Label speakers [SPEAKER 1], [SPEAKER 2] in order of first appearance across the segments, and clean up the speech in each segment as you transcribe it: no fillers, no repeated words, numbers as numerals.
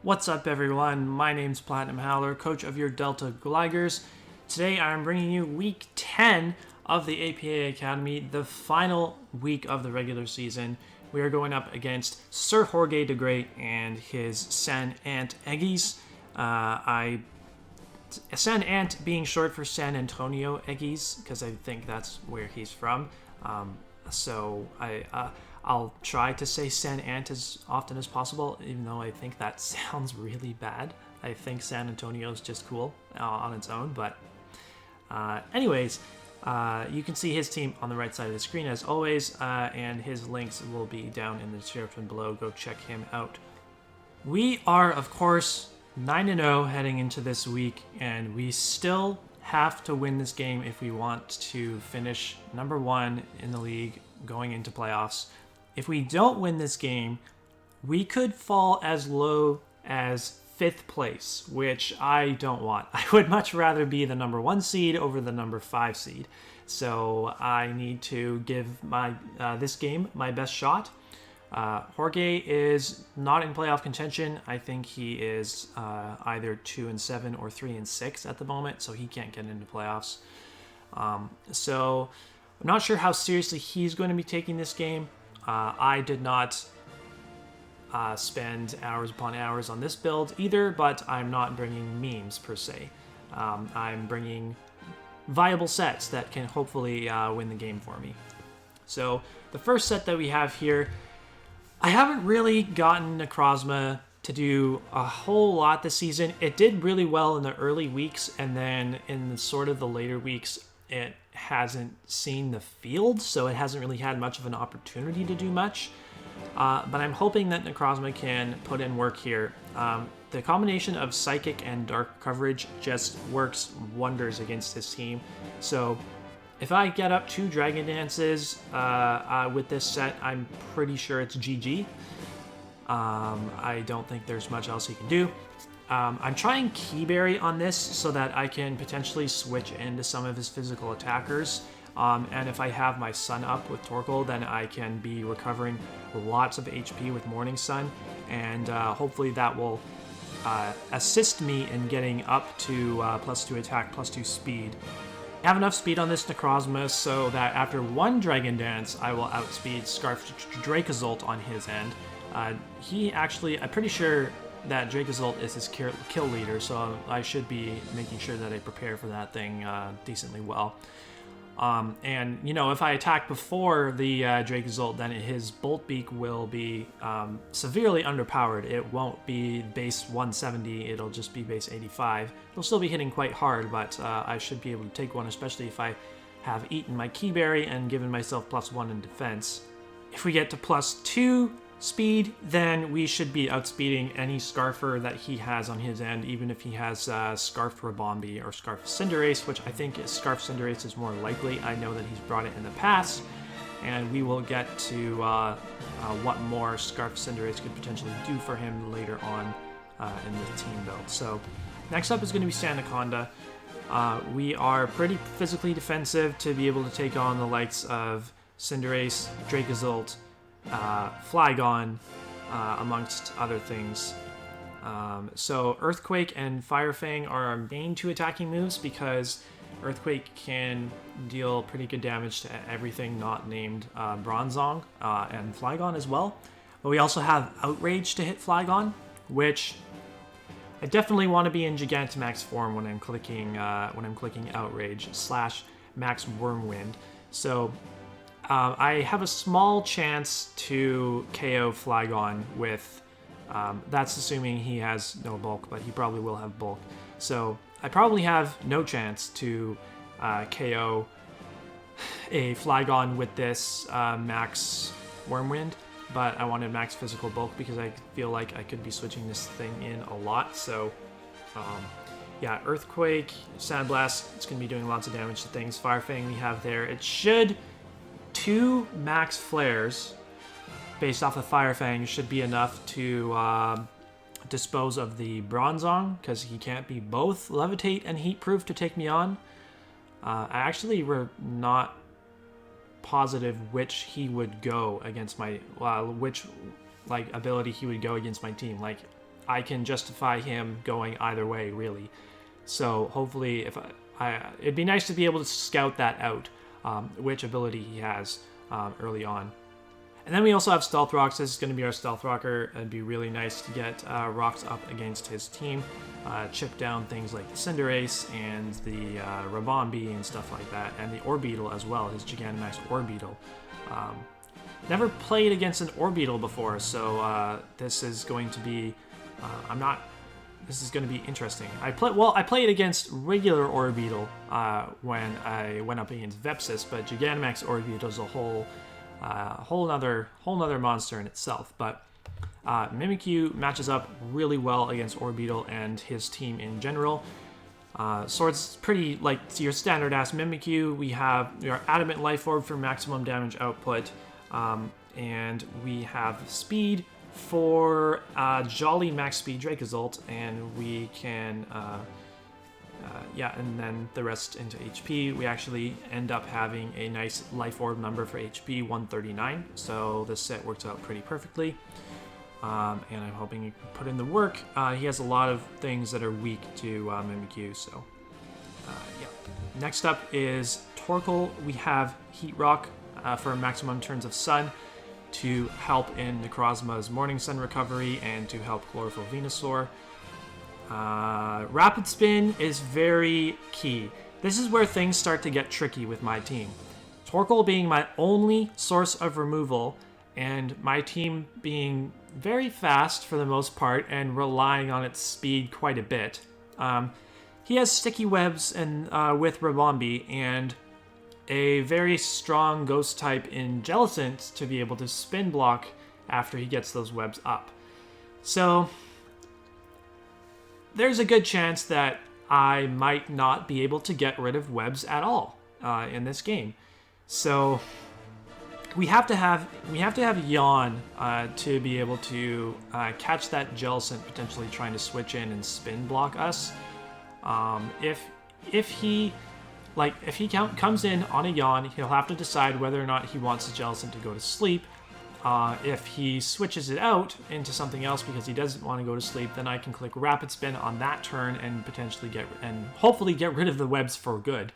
[SPEAKER 1] What's up, everyone? My name's PlatinumHowler, coach of your Delta Gligars. Today I'm bringing you week 10 of the APA Academy, the final week of the regular season. We are going up against Sir Jorge the Great and his San Ant Eggys. San Ant being short for San Antonio Eggys, because I think that's where he's from. I'll try to say San Ant as often as possible, even though I think that sounds really bad. I think San Antonio is just cool on its own, but anyways, you can see his team on the right side of the screen as always, and his links will be down in the description below. Go check him out. We are, of course, 9-0 heading into this week, and we still have to win this game if we want to finish number 1 in the league going into playoffs. If we don't win this game, we could fall as low as 5th place, which I don't want. I would much rather be the number 1 seed over the number 5 seed. So I need to give this game my best shot. Jorge is not in playoff contention. I think he is either 2-7 or 3-6 at the moment, so he can't get into playoffs. So I'm not sure how seriously he's going to be taking this game. I did not spend hours upon hours on this build either, but I'm not bringing memes per se. I'm bringing viable sets that can hopefully win the game for me. So the first set that we have here, I haven't really gotten Necrozma to do a whole lot this season. It did really well in the early weeks, and then in the later weeks, it hasn't seen the field, so it hasn't really had much of an opportunity to do much. But I'm hoping that Necrozma can put in work here. The combination of Psychic and Dark coverage just works wonders against this team. So if I get up 2 Dragon Dances with this set, I'm pretty sure it's GG. I don't think there's much else he can do. I'm trying Keyberry on this so that I can potentially switch into some of his physical attackers. And if I have my Sun up with Torkoal, then I can be recovering lots of HP with Morning Sun. And hopefully that will assist me in getting up to +2 attack, +2 speed. I have enough speed on this Necrozma so that after 1 Dragon Dance, I will outspeed Scarf Dracozolt on his end. He actually, I'm pretty sure that Dracozolt is his kill leader, so I should be making sure that I prepare for that thing decently well. And, you know, if I attack before the Dracozolt, then his Bolt Beak will be severely underpowered. It won't be base 170, it'll just be base 85. It'll still be hitting quite hard, but I should be able to take one, especially if I have eaten my Keyberry and given myself +1 in defense. If we get to +2 speed, then we should be outspeeding any Scarfer that he has on his end, even if he has Scarf Rabombi or Scarf Cinderace, which I think Scarf Cinderace is more likely. I know that he's brought it in the past, and we will get to what more Scarf Cinderace could potentially do for him later on in the team build. So next up is going to be Sandaconda. We are pretty physically defensive to be able to take on the likes of Cinderace, Dracozolt, Flygon, amongst other things. So Earthquake and Fire Fang are our main 2 attacking moves because Earthquake can deal pretty good damage to everything not named Bronzong, and Flygon as well. But we also have Outrage to hit Flygon, which I definitely want to be in Gigantamax form when I'm clicking Outrage / Max Wormwind. So I have a small chance to KO Flygon with, that's assuming he has no bulk, but he probably will have bulk. So I probably have no chance to KO a Flygon with this Max Wormwind, but I wanted Max Physical Bulk because I feel like I could be switching this thing in a lot. So yeah, Earthquake, Sandblast, it's going to be doing lots of damage to things. Fire Fang we have there. It should... 2 max flares based off of Fire Fang should be enough to dispose of the Bronzong, because he can't be both Levitate and Heat Proof to take me on. I actually were not positive which he would go against my, which like ability he would go against my team. Like, I can justify him going either way, really. So hopefully, if it'd be nice to be able to scout that out, which ability he has early on. And then we also have Stealth Rocks. This is going to be our Stealth Rocker. It'd be really nice to get rocks up against his team, chip down things like the Cinderace and the Rabombi and stuff like that, and the Orbeetle as well, his Gigantamax Orbeetle. Never played against an Orbeetle before, so this is going to be... This is going to be interesting. I played against regular Orbeetle when I went up against Vepsis, but Gigantamax Orbeetle is a whole nother monster in itself. But Mimikyu matches up really well against Orbeetle and his team in general. So it's pretty like your standard ass Mimikyu. We have our Adamant Life Orb for maximum damage output, and we have speed for Jolly Max Speed Dracozolt, and we can and then the rest into HP. We actually end up having a nice Life Orb number for HP, 139, so this set works out pretty perfectly, and I'm hoping you can put in the work. He has a lot of things that are weak to Mimikyu, so yeah. Next up is Torkoal. We have Heat Rock for maximum turns of Sun to help in Necrozma's Morning Sun recovery and to help Chlorophyll Venusaur. Rapid Spin is very key. This is where things start to get tricky with my team. Torkoal being my only source of removal, and my team being very fast for the most part and relying on its speed quite a bit. He has Sticky Webs and with Rabombi, and a very strong Ghost type in Jellicent to be able to spin block after he gets those webs up. So there's a good chance that I might not be able to get rid of webs at all in this game. So we have to have Yawn to be able to catch that Jellicent potentially trying to switch in and spin block us. If he comes in on a Yawn, he'll have to decide whether or not he wants his Jellicent to go to sleep. If he switches it out into something else because he doesn't want to go to sleep, then I can click Rapid Spin on that turn and potentially hopefully get rid of the webs for good.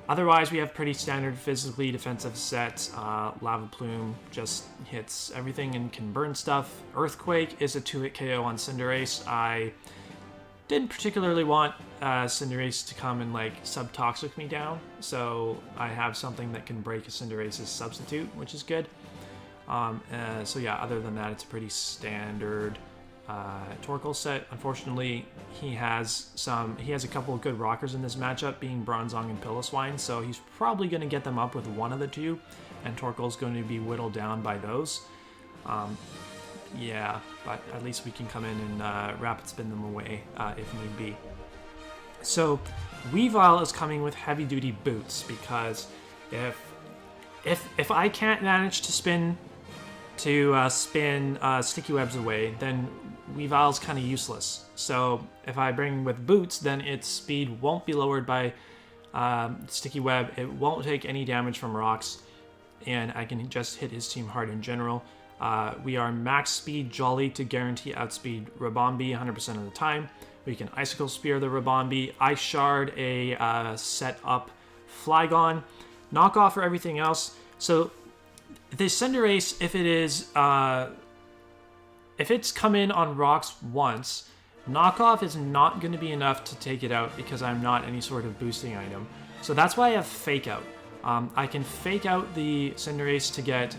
[SPEAKER 1] Otherwise, we have pretty standard physically defensive sets. Lava Plume just hits everything and can burn stuff. Earthquake is a 2-hit KO on Cinderace. I didn't particularly want Cinderace to come and sub-toxic me down, so I have something that can break a Cinderace's substitute, which is good. So yeah, other than that, it's a pretty standard Torkoal set. Unfortunately, he has a couple of good rockers in this matchup, being Bronzong and Piloswine, so he's probably going to get them up with one of the two, and Torkoal's going to be whittled down by those. Yeah, but at least we can come in and Rapid Spin them away if need be. So Weavile is coming with heavy duty boots, because if I can't manage to spin Sticky Webs away, then Weavile's kind of useless. So if I bring with boots, then its speed won't be lowered by Sticky Web. It won't take any damage from rocks, and I can just hit his team hard in general. We are max speed Jolly to guarantee outspeed Rabombi 100% of the time. We can Icicle Spear the Rabombi, Ice Shard a set up Flygon, knock off for everything else. So the Cinderace, if it's come in on rocks once, knockoff is not going to be enough to take it out because I'm not any sort of boosting item. So that's why I have Fake Out. I can fake out the Cinderace to get,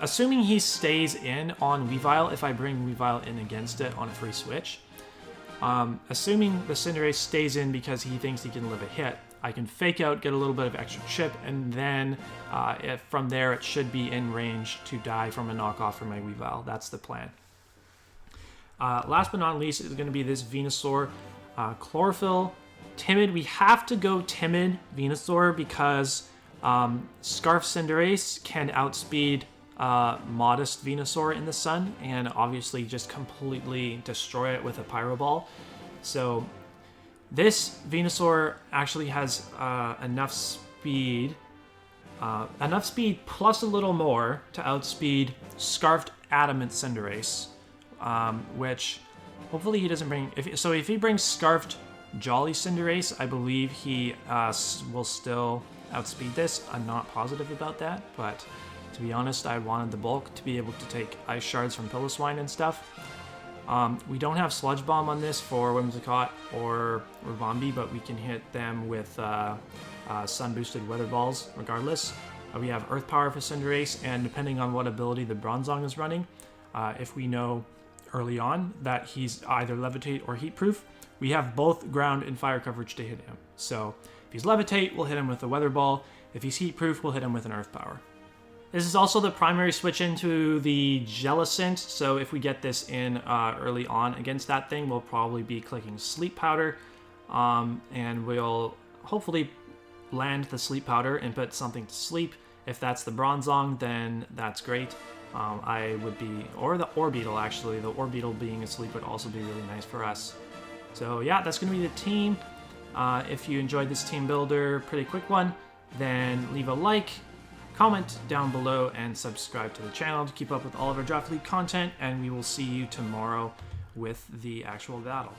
[SPEAKER 1] assuming he stays in on Weavile, if I bring Weavile in against it on a free switch. Assuming the Cinderace stays in because he thinks he can live a hit, I can fake out, get a little bit of extra chip, and then from there it should be in range to die from a knockoff for my Weavile. That's the plan. Last but not least is going to be this Venusaur. Chlorophyll, Timid. We have to go Timid Venusaur because Scarf Cinderace can outspeed Modest Venusaur in the sun and obviously just completely destroy it with a Pyro Ball. So this Venusaur actually has enough speed plus a little more to outspeed Scarfed Adamant Cinderace. which hopefully he doesn't bring... If he brings Scarfed Jolly Cinderace, I believe he will still outspeed this. I'm not positive about that, but to be honest, I wanted the bulk to be able to take Ice Shards from Piloswine and stuff. We don't have Sludge Bomb on this for Whimsicott or Ribombee, but we can hit them with Sun-boosted Weather Balls regardless. We have Earth Power for Cinderace, and depending on what ability the Bronzong is running, if we know early on that he's either Levitate or Heat Proof, we have both Ground and Fire coverage to hit him. So if he's Levitate, we'll hit him with a Weather Ball. If he's Heat Proof, we'll hit him with an Earth Power. This is also the primary switch into the Jellicent, so if we get this in early on against that thing, we'll probably be clicking Sleep Powder, and we'll hopefully land the Sleep Powder and put something to sleep. If that's the Bronzong, then that's great. I would be, or the Orbeetle actually. The Orbeetle being asleep would also be really nice for us. So yeah, that's going to be the team. If you enjoyed this team builder, pretty quick one, then leave a like, comment down below, and subscribe to the channel to keep up with all of our Draft League content, and we will see you tomorrow with the actual battle.